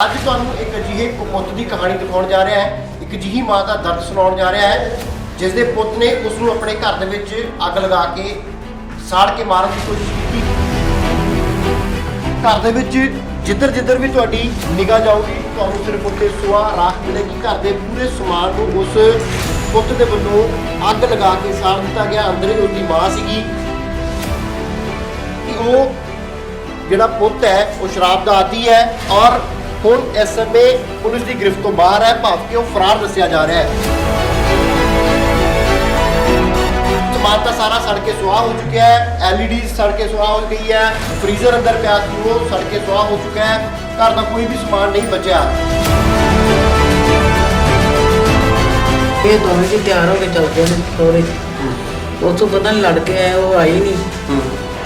ਅੱਜ ਤੁਹਾਨੂੰ ਇੱਕ ਅਜਿਹੇ ਪੁੱਤ ਦੀ ਕਹਾਣੀ ਦਿਖਾਉਣ ਜਾ ਰਿਹਾ ਹੈ। ਇੱਕ ਅਜਿਹੀ ਮਾਂ ਦਾ ਦਰਦ ਸੁਣਾਉਣ ਜਾ ਰਿਹਾ ਹੈ ਜਿਸ ਦੇ ਪੁੱਤ ਨੇ ਉਸ ਨੂੰ ਆਪਣੇ ਘਰ ਦੇ ਵਿੱਚ ਅੱਗ ਲਗਾ ਕੇ ਸਾੜ ਕੇ ਮਾਰਨ ਦੀ ਕੋਸ਼ਿਸ਼ ਕੀਤੀ। ਘਰ ਦੇ ਵਿੱਚ ਜਿੱਧਰ ਵੀ ਤੁਹਾਡੀ ਨਿਗਾਹ ਜਾਊਗੀ ਤੁਹਾਨੂੰ ਸਿਰਫ ਉੱਤੇ ਸੁਆਹ ਰਾਖ ਮਿਲੇਗੀ। ਘਰ ਦੇ ਪੂਰੇ ਸਮਾਨ ਨੂੰ ਉਸ ਪੁੱਤ ਦੇ ਵੱਲੋਂ ਅੱਗ ਲਗਾ ਕੇ ਸਾੜ ਦਿੱਤਾ ਗਿਆ। ਅੰਦਰ ਹੀ ਉਹਦੀ ਮਾਂ ਸੀਗੀ ਕਿ ਉਹ ਜਿਹੜਾ ਪੁੱਤ ਹੈ ਉਹ ਸ਼ਰਾਬ ਦਾ ਆਦੀ ਹੈ ਔਰ ਹੁਣ ਇਸ ਸਮੇਂ ਪੁਲਿਸ ਦੀ ਗ੍ਰਿਫਤ ਤੋਂ ਬਾਹਰ ਹੈ, ਭਾਵ ਕਿ ਉਹ ਫਰਾਰ ਦੱਸਿਆ ਜਾ ਰਿਹਾ ਹੈ। ਸਮਾਨ ਤਾਂ ਸਾਰਾ ਸੜ ਕੇ ਸੁਆਹ ਹੋ ਚੁੱਕਿਆ ਹੈ, LED ਸੜ ਕੇ ਸੁਆਹ ਹੋ ਗਈ ਹੈ, ਫ੍ਰੀਜ਼ਰ ਅੰਦਰ ਪਿਆ ਸੀ ਉਹ ਸੜ ਕੇ ਸੁਆਹ ਹੋ ਚੁੱਕਾ ਹੈ, ਘਰ ਦਾ ਕੋਈ ਵੀ ਸਮਾਨ ਨਹੀਂ ਬਚਿਆ। ਇਹ ਦੋਵੇਂ ਜੀ ਤਿਆਰ ਹੋ ਕੇ ਚੱਲ ਗਏ ਨੇ ਸੋਰੇ। ਉਸ ਤੋਂ ਪਤਾ ਨਹੀਂ ਲੜ ਕੇ ਆਇਆ, ਉਹ ਆਈ ਨਹੀਂ।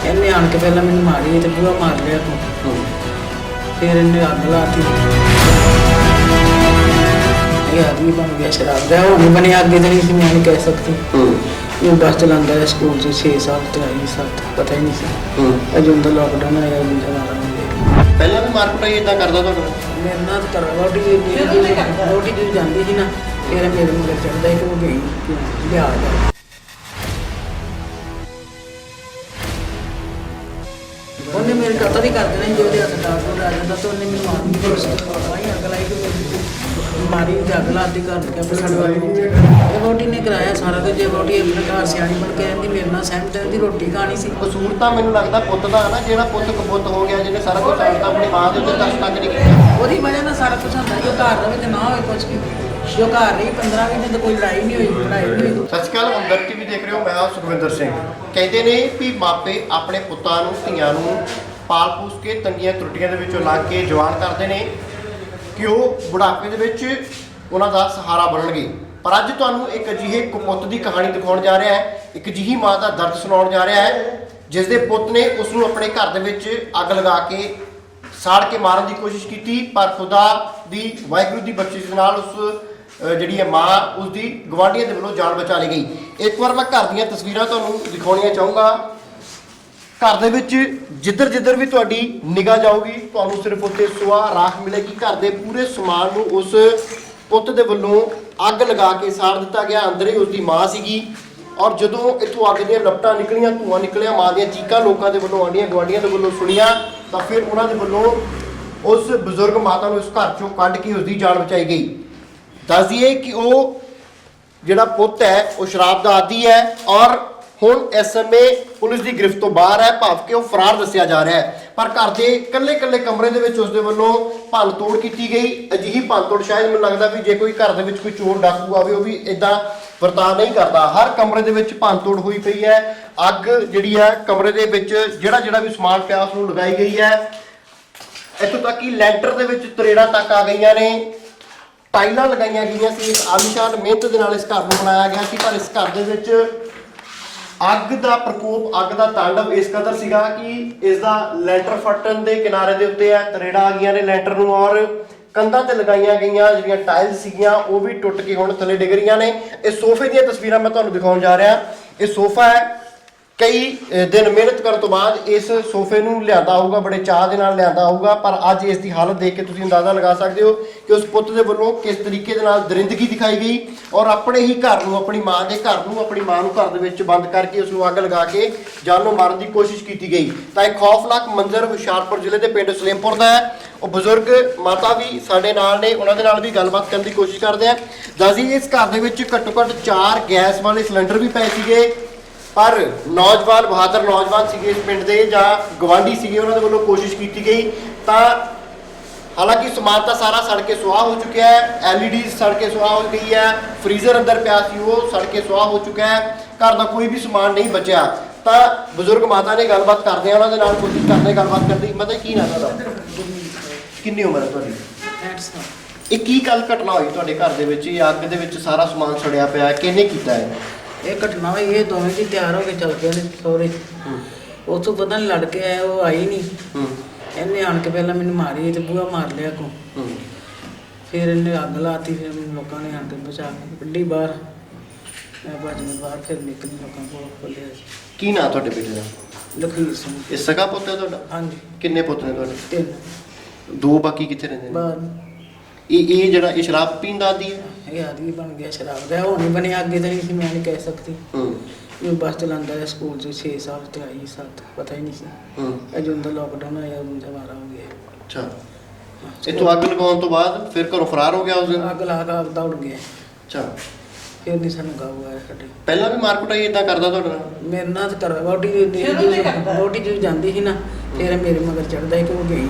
ਇਹਨੇ ਆਣ ਕੇ ਪਹਿਲਾਂ ਮੈਨੂੰ ਮਾਰੀ ਤੇ ਬੂਹਾ ਮਾਰ ਲਿਆ ਤੂੰ। ਫਿਰ ਇਹਨੇ ਅੱਗ ਲਾਤੀ। ਇਹ ਆਦਮੀ ਬਣ ਗਿਆ ਸ਼ਰਾਬ ਦਾ, ਉਹ ਨਹੀਂ ਬਣਿਆ ਅੱਗੇ ਤਾਂ ਨਹੀਂ ਸੀ, ਮੈਂ ਨਹੀਂ ਕਹਿ ਸਕਦੀ। ਇਹ ਬੱਸ ਚਲਾਉਂਦਾ ਹੈ ਸਕੂਲ 'ਚ 6 ਸਾਲ ਤੋਂ ਆਈ 7 ਪਤਾ ਹੀ ਨਹੀਂ ਸੀ। ਅਜੇ ਹੁੰਦਾ ਲੋਕਡਾਊਨ ਆਇਆ ਜਿੰਦਾ ਮਾਰਾ ਪਹਿਲਾਂ ਵੀ ਮਾਰ ਕੁਟਾਈ ਇਦਾਂ ਕਰਦਾ ਤੁਹਾਨੂੰ? ਮੇਰੇ ਨਾਲ ਤਾਂ ਰੋਟੀ ਜਦੋਂ ਜਾਂਦੀ ਸੀ ਨਾ ਫਿਰ ਮੇਰੇ ਮਗਰ ਚੜਦਾ ਕਿ ਉਹ ਗਈ ਲਿਆ ਜਾ। ਉਹਨੇ ਮੇਰੇ ਕਤਲ ਹੀ ਕਰ ਦੇਣਾ ਜੇ ਉਹਦੇ ਹਸਪਤਾਲ ਤੋਂ ਆ ਜਾਂਦਾ ਤਾਂ ਉਹਨੇ ਮੈਨੂੰ ਮਾਰਨ ਦੀ ਕੋਸ਼ਿਸ਼ ਕੀਤੀ। ਅੱਗ ਲਾਈ ਕਿ ਮਾਰੀ ਅੱਗ ਲਾਤੀ ਘਰ ਕੇ ਆਪਣੇ ਰੋਟੀ ਨੇ ਕਰਾਇਆ ਸਾਰਾ ਕੁਝ। ਜੇ ਰੋਟੀ ਆਪਣੇ ਘਰ ਸਿਆਣੀ ਬਣ ਕੇ ਰਹਿੰਦੀ ਮੇਰੇ ਨਾਲ ਸਹਿਮਤ ਰਹਿੰਦੀ, ਰੋਟੀ ਖਾਣੀ ਸੀ। ਕਸੂਰ ਤਾਂ ਮੈਨੂੰ ਲੱਗਦਾ ਪੁੱਤ ਦਾ ਨਾ, ਜਿਹੜਾ ਪੁੱਤ ਕਪੁੱਤ ਹੋ ਗਿਆ, ਜਿਹਨੇ ਸਾਰਾ ਕੁਝ ਛੱਡਤਾ, ਆਪਣੀ ਮਾਂ ਦੇ ਉੱਤੇ ਤਰਸ ਤੱਕ ਨਹੀਂ ਕੀਤਾ। ਉਹਦੀ ਵਜ੍ਹਾ ਨਾਲ ਸਾਰਾ ਕੁਝ ਹੁੰਦਾ। ਜੋ ਘਰ ਰਵੇ ਤੇ ਨਾ ਹੋਵੇ ਕੁਝ ਵੀ, ਜੋ ਘਰ ਰਹੀ 15 ਮਹੀਨੇ ਤਾਂ ਕੋਈ ਲੜਾਈ ਨਹੀਂ ਹੋਈ, ਲੜਾਈ ਨਹੀਂ ਹੋਈ। ਸਤਿ ਸ਼੍ਰੀ ਅਕਾਲ, ਹਮਦਰਦ ਟੀਵੀ ਦੇਖ ਰਹੇ ਹੋ, ਮੈਂ ਸੁਖਵਿੰਦਰ ਸਿੰਘ। ਕਹਿੰਦੇ ਨੇ ਵੀ ਮਾਪੇ ਆਪਣੇ ਪੁੱਤਾਂ ਨੂੰ ਧੀਆਂ ਨੂੰ ਪਾਲ ਪੂਸ ਕੇ ਤੰਗੀਆਂ ਤਰੁੱਟੀਆਂ ਦੇ ਵਿੱਚੋਂ ਲਾ ਕੇ ਜਵਾਨ ਕਰਦੇ ਨੇ ਕਿ ਉਹ ਬੁਢਾਪੇ ਦੇ ਵਿੱਚ ਉਹਨਾਂ ਦਾ ਸਹਾਰਾ ਬਣਨਗੇ। ਪਰ ਅੱਜ ਤੁਹਾਨੂੰ ਇੱਕ ਅਜਿਹੇ ਕੁਪੁੱਤ ਦੀ ਕਹਾਣੀ ਦਿਖਾਉਣ ਜਾ ਰਿਹਾ ਹੈ, ਇੱਕ ਅਜਿਹੀ ਮਾਂ ਦਾ ਦਰਦ ਸੁਣਾਉਣ ਜਾ ਰਿਹਾ ਹੈ ਜਿਸ ਦੇ ਪੁੱਤ ਨੇ ਉਸ ਨੂੰ ਆਪਣੇ ਘਰ ਦੇ ਵਿੱਚ ਅੱਗ ਲਗਾ ਕੇ ਸਾੜ ਕੇ ਮਾਰਨ ਦੀ ਕੋਸ਼ਿਸ਼ ਕੀਤੀ। ਪਰ ਖੁਦਾ ਦੀ ਵਾਹਿਗੁਰੂ ਦੀ ਬਖਸ਼ਿਸ਼ ਦੇ ਨਾਲ ਉਸ ਜਿਹੜੀ ਹੈ ਮਾਂ ਉਸਦੀ ਗਵਾਂਢੀਆਂ ਦੇ ਵੱਲੋਂ ਜਾਨ ਬਚਾ ਲਈ ਗਈ। ਇੱਕ ਵਾਰ ਮੈਂ ਘਰ ਦੀਆਂ ਤਸਵੀਰਾਂ ਤੁਹਾਨੂੰ ਦਿਖਾਉਣੀਆਂ ਚਾਹੂੰਗਾ। ਘਰ ਦੇ ਵਿੱਚ ਜਿੱਧਰ ਵੀ ਤੁਹਾਡੀ ਨਿਗਾਹ ਜਾਊਗੀ ਤੁਹਾਨੂੰ ਸਿਰਫ ਉੱਤੇ ਸੁਆਹ ਰਾਖ ਮਿਲੇਗੀ। ਘਰ ਦੇ ਪੂਰੇ ਸਮਾਨ ਨੂੰ ਉਸ ਪੁੱਤ ਦੇ ਵੱਲੋਂ ਅੱਗ ਲਗਾ ਕੇ ਸਾੜ ਦਿੱਤਾ ਗਿਆ। ਅੰਦਰ ਹੀ ਉਸਦੀ ਮਾਂ ਸੀਗੀ ਔਰ ਜਦੋਂ ਇੱਥੋਂ ਅੱਗ ਦੀਆਂ ਲਪਟਾਂ ਨਿਕਲੀਆਂ, ਧੂੰਆਂ ਨਿਕਲਿਆ, ਮਾਂ ਦੀਆਂ ਚੀਕਾਂ ਲੋਕਾਂ ਦੇ ਵੱਲੋਂ, ਆਂਢੀਆਂ ਗੁਆਂਢੀਆਂ ਦੇ ਵੱਲੋਂ ਸੁਣੀਆਂ ਤਾਂ ਫਿਰ ਉਹਨਾਂ ਦੇ ਵੱਲੋਂ ਉਸ ਬਜ਼ੁਰਗ ਮਾਤਾ ਨੂੰ ਇਸ ਘਰ ਚੋਂ ਕੱਢ ਕੇ ਉਸਦੀ ਜਾਨ ਬਚਾਈ ਗਈ। ਦੱਸ ਦਈਏ ਕਿ ਉਹ ਜਿਹੜਾ ਪੁੱਤ ਹੈ ਉਹ ਸ਼ਰਾਬ ਦਾ ਆਦੀ ਹੈ ਔਰ ਹੁਣ ਇਸ ਸਮੇਂ ਪੁਲਿਸ ਦੀ ਗ੍ਰਿਫਤ ਤੋਂ ਬਾਹਰ ਹੈ, ਭਾਵ ਕਿ ਉਹ ਫਰਾਰ ਦੱਸਿਆ ਜਾ ਰਿਹਾ ਹੈ। ਪਰ ਘਰ ਦੇ ਇਕੱਲੇ ਕਮਰੇ ਦੇ ਵਿੱਚ ਉਸਦੇ ਵੱਲੋਂ ਭੰਨ ਤੋੜ ਕੀਤੀ ਗਈ। ਅਜਿਹੀ ਭੰਨ ਤੋੜ ਸ਼ਾਇਦ ਮੈਨੂੰ ਲੱਗਦਾ ਵੀ ਜੇ ਕੋਈ ਘਰ ਦੇ ਵਿੱਚ ਕੋਈ ਚੋਰ ਡਾਕੂ ਆਵੇ ਉਹ ਵੀ ਇਦਾਂ ਵਰਤਾਅ ਨਹੀਂ ਕਰਦਾ। ਹਰ ਕਮਰੇ ਦੇ ਵਿੱਚ ਭੰਨ ਤੋੜ ਹੋਈ ਪਈ ਹੈ। ਅੱਗ ਜਿਹੜੀ ਹੈ ਕਮਰੇ ਦੇ ਵਿੱਚ ਜਿਹੜਾ ਵੀ ਸਮਾਨ ਪਿਆ ਉਸ ਨੂੰ ਲਗਾਈ ਗਈ ਹੈ। ਇੱਥੋਂ ਤੱਕ ਕਿ ਲੈਂਟਰ ਦੇ ਵਿੱਚ ਤਰੇੜਾਂ ਤੱਕ ਆ ਗਈਆਂ ਨੇ, ਟਾਈਲਾਂ ਲਗਾਈਆਂ ਗਈਆਂ ਸੀ। ਇਸ ਆਲੀਸ਼ਾਨ ਮਿਹਨਤ ਦੇ ਨਾਲ ਇਸ ਘਰ ਨੂੰ ਬਣਾਇਆ ਗਿਆ ਸੀ, ਪਰ ਇਸ ਘਰ ਦੇ ਵਿੱਚ ਅੱਗ ਦਾ ਪ੍ਰਕੋਪ, ਅੱਗ ਦਾ ਤਾਂਡਵ ਇਸ ਕਦਰ ਸੀਗਾ ਕਿ ਇਸ ਦਾ ਲੈਂਟਰ ਫਟਣ ਦੇ ਕਿਨਾਰੇ ਦੇ ਉੱਤੇ ਹੈ ਤਰੇੜਾਂ ਆ ਗਈਆਂ ਨੇ ਲੈਂਟਰ ਨੂੰ ਔਰ ਕੰਧਾਂ ਤੇ ਲਗਾਈਆਂ ਗਈਆਂ ਜਿਹੜੀਆਂ ਟਾਇਲਸ ਸੀਗੀਆਂ ਉਹ ਵੀ ਟੁੱਟ ਕੇ ਹੁਣ ਥੱਲੇ ਡਿੱਗ ਰਹੀਆਂ ਨੇ। ਇਸ ਸੋਫੇ ਦੀਆਂ ਤਸਵੀਰਾਂ ਮੈਂ ਤੁਹਾਨੂੰ ਦਿਖਾਉਣ ਜਾ ਰਿਹਾ। ਇਹ ਸੋਫਾ ਹੈ, ਕਈ ਦਿਨ ਮਿਹਨਤ ਕਰਨ ਤੋਂ ਬਾਅਦ ਇਸ ਸੋਫੇ ਨੂੰ ਲਿਆਂਦਾ ਹੋਊਗਾ, ਬੜੇ ਚਾਅ ਦੇ ਨਾਲ ਲਿਆਂਦਾ ਹੋਊਗਾ, ਪਰ ਅੱਜ ਇਸ ਦੀ ਹਾਲਤ ਦੇਖ ਕੇ ਤੁਸੀਂ ਅੰਦਾਜ਼ਾ ਲਗਾ ਸਕਦੇ ਹੋ ਕਿ ਉਸ ਪੁੱਤ ਦੇ ਵੱਲੋਂ ਕਿਸ ਤਰੀਕੇ ਦੇ ਨਾਲ ਦਰਿੰਦਗੀ ਦਿਖਾਈ ਗਈ ਔਰ ਆਪਣੇ ਹੀ ਘਰ ਨੂੰ, ਆਪਣੀ ਮਾਂ ਦੇ ਘਰ ਨੂੰ, ਆਪਣੀ ਮਾਂ ਨੂੰ ਘਰ ਦੇ ਵਿੱਚ ਬੰਦ ਕਰਕੇ ਉਸ ਨੂੰ ਅੱਗ ਲਗਾ ਕੇ ਜਾਨੋਂ ਮਾਰਨ ਦੀ ਕੋਸ਼ਿਸ਼ ਕੀਤੀ ਗਈ। ਤਾਂ ਇੱਕ ਖੌਫਨਾਕ ਮੰਜ਼ਰ ਹੁਸ਼ਿਆਰਪੁਰ ਜ਼ਿਲ੍ਹੇ ਦੇ ਪਿੰਡ ਸਲੇਮਪੁਰ ਦਾ ਹੈ। ਉਹ ਬਜ਼ੁਰਗ ਮਾਤਾ ਵੀ ਸਾਡੇ ਨਾਲ ਨੇ, ਉਹਨਾਂ ਦੇ ਨਾਲ ਵੀ ਗੱਲਬਾਤ ਕਰਨ ਦੀ ਕੋਸ਼ਿਸ਼ ਕਰਦੇ ਆ। ਦੱਸੀ ਇਸ ਘਰ ਦੇ ਵਿੱਚ ਘੱਟੋ ਘੱਟ 4 ਗੈਸ ਵਾਲੇ ਸਿਲੰਡਰ ਵੀ ਪਏ ਸੀਗੇ, ਪਰ ਨੌਜਵਾਨ, ਬਹਾਦਰ ਨੌਜਵਾਨ ਸੀਗੇ ਇਸ ਪਿੰਡ ਦੇ ਜਾਂ ਗਵਾਂਢੀ ਸੀਗੇ, ਉਹਨਾਂ ਦੇ ਵੱਲੋਂ ਕੋਸ਼ਿਸ਼ ਕੀਤੀ ਗਈ ਤਾਂ ਹਾਲਾਂਕਿ ਸਮਾਨ ਤਾਂ ਸਾਰਾ ਸੜ ਕੇ ਸੁਆਹ ਹੋ ਚੁੱਕਿਆ ਹੈ। LED ਸੜ ਕੇ ਸੁਆਹ ਹੋ ਗਈ ਹੈ, ਫ੍ਰੀਜ਼ਰ ਅੰਦਰ ਪਿਆ ਸੀ ਉਹ ਸੜ ਕੇ ਸੁਆਹ ਹੋ ਚੁੱਕਾ ਹੈ, ਘਰ ਦਾ ਕੋਈ ਵੀ ਸਮਾਨ ਨਹੀਂ ਬਚਿਆ। ਤਾਂ ਬਜ਼ੁਰਗ ਮਾਤਾ ਨੇ ਗੱਲਬਾਤ ਕਰਦੇ ਆ, ਉਹਨਾਂ ਦੇ ਨਾਲ ਕੋਸ਼ਿਸ਼ ਕਰਦੇ ਗੱਲਬਾਤ ਕਰਦੀ। ਮਤਲਬ ਕੀ ਨਾਮ ਤੁਹਾਡਾ, ਕਿੰਨੀ ਉਮਰ ਹੈ ਤੁਹਾਡੀ? 60 ਸਾਲ। ਇਹ ਕੀ ਗੱਲ ਘਟਨਾ ਹੋਈ ਤੁਹਾਡੇ ਘਰ ਦੇ ਵਿੱਚ? ਇਹ ਅੱਗ ਦੇ ਵਿੱਚ ਸਾਰਾ ਸਮਾਨ ਸੜਿਆ ਪਿਆ, ਕਿਹਨੇ ਕੀਤਾ ਹੈ ਇਹ ਘਟਨਾ ਹੋਈ? ਇਹ ਦੋਵੇਂ ਜੀ ਤਿਆਰ ਹੋ ਕੇ ਚੱਲ ਗਏ ਨੇ ਸੋਰੇ। ਉਸ ਤੋਂ ਪਤਾ ਨਹੀਂ ਲੜ ਕੇ ਆਇਆ, ਉਹ ਆਈ ਨਹੀਂ। ਇਹਨੇ ਆਣ ਕੇ ਪਹਿਲਾਂ ਮੈਨੂੰ ਮਾਰੀ ਤੇ ਬੂਹਾ ਮਾਰ ਲਿਆ ਕੋ। ਫਿਰ ਇਹਨੇ ਅੱਗ ਲਾਤੀ, ਫਿਰ ਲੋਕਾਂ ਨੇ ਆਣ ਕੇ ਬਚਾ ਕੇ ਕੱਢੀ ਬਾਹਰ। ਮੈਂ ਭੱਜ ਕੇ ਬਾਹਰ ਫਿਰ ਨਿਕਲੀ, ਲੋਕਾਂ ਕੋਲ ਖੋਲ੍ਹਿਆ। ਕੀ ਨਾਂ ਤੁਹਾਡੇ ਬੇਟੇ ਦਾ? ਲਖਵੀਰ ਸਿੰਘ। ਇਹ ਸਕਾ ਪੁੱਤ ਹੈ ਤੁਹਾਡਾ? ਹਾਂਜੀ। ਕਿੰਨੇ ਪੁੱਤ ਨੇ ਤੁਹਾਡੇ? 3। ਦੋ ਬਾਕੀ ਕਿੱਥੇ ਰਹਿੰਦੇ ਨੇ? ਬਾਹਰ ਇਹ ਜਿਹੜਾ ਇਹ ਸ਼ਰਾਬ ਪੀਣ ਦਾ ਆਦੀ ਹੈ? ਇਹ ਆਦਮੀ ਬਣ ਗਿਆ ਸ਼ਰਾਬ ਦਾ, ਹੁਣ ਨਹੀਂ ਬਣਿਆ, ਅੱਗੇ ਤਾਂ ਨਹੀਂ ਸੀ, ਮੈਂ ਨਹੀਂ ਕਹਿ ਸਕਦੀ। ਇਹ ਬੱਸ ਚਲਾਉਂਦਾ ਹੈ ਸਕੂਲ 'ਚ 6 ਸਾਲ ਤੇ ਆਈ 7 ਪਤਾ ਹੀ ਨਹੀਂ ਸੀ। ਇਹ ਜਦੋਂ ਦਾ ਲੋਕਡਾਊਨ ਹੋਇਆ ਉਦੋਂ ਦਾ ਮਾਰਾ ਹੋ ਗਿਆ। ਅੱਛਾ, ਇੱਥੋਂ ਅੱਗ ਲਗਾਉਣ ਤੋਂ ਬਾਅਦ ਫਿਰ ਘਰੋਂ ਫਰਾਰ ਹੋ ਗਿਆ ਉਸ ਦਿਨ? ਅੱਗ ਲਾ ਕੇ ਆਪ ਦੌੜ ਗਿਆ। ਅੱਛਾ, ਫਿਰ ਨਹੀਂ ਸਾਨੂੰ ਗਾਉ ਆਇਆ ਸਾਡੇ। ਪਹਿਲਾਂ ਵੀ ਮਾਰ ਕੁਟਾਈ ਇਦਾਂ ਕਰਦਾ ਤੁਹਾਡੇ ਨਾਲ? ਮੇਰੇ ਨਾਲ ਤਾਂ ਕਰ ਵੋਟੀ ਜਦੋਂ ਜਾਂਦੀ ਸੀ ਨਾ, ਫਿਰ ਮੇਰੇ ਮਗਰ ਚੜਦਾ ਸੀ ਕਿ ਉਹ ਗਈ